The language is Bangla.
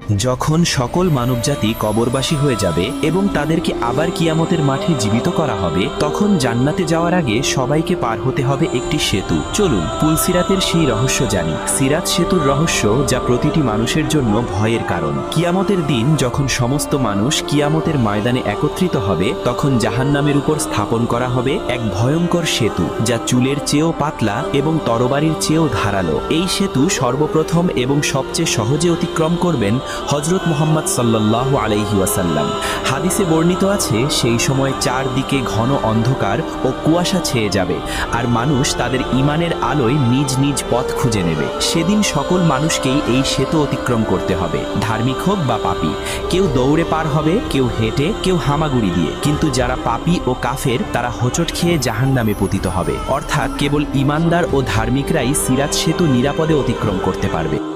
যখন সকল মানবজাতি কবরবাসী হয়ে যাবে এবং তাদেরকে আবার কিয়ামতের মাঠে জীবিত করা হবে, তখন জান্নাতে যাওয়ার আগে সবাইকে পার হতে হবে একটি সেতু। চলুন পুলসিরাতের সেই রহস্য জানি, সিরাত সেতুর রহস্য, যা প্রতিটি মানুষের জন্য ভয়ের কারণ। কিয়ামতের দিন যখন সমস্ত মানুষ কিয়ামতের ময়দানে একত্রিত হবে, তখন জাহান্নামের উপর স্থাপন করা হবে এক ভয়ঙ্কর সেতু, যা চুলের চেয়েও পাতলা এবং তরবারির চেয়েও ধারালো। এই সেতু সর্বপ্রথম এবং সবচেয়ে সহজে অতিক্রম করবেন হযরত মুহাম্মদ সাল্লাল্লাহু আলাইহি ওয়াসাল্লাম। হাদিসে বর্ণিত আছে, সেই সময় চারদিকে ঘন অন্ধকার ও কুয়াশা ছেয়ে যাবে, আর মানুষ তাদের ঈমানের আলোয় নিজ নিজ পথ খুঁজে নেবে। সেদিন সকল মানুষকেই এই সেতু অতিক্রম করতে হবে, ধার্মিক হোক বা পাপী। কেউ দৌড়ে পার হবে, কেউ হেঁটে, কেউ হামাগুড়ি দিয়ে। কিন্তু যারা পাপী ও কাফের, তারা হোঁচট খেয়ে জাহান্নামে পতিত হবে। অর্থাৎ কেবল ঈমানদার ও ধার্মিকরাই সিরাত সেতু নিরাপদে অতিক্রম করতে পারবে।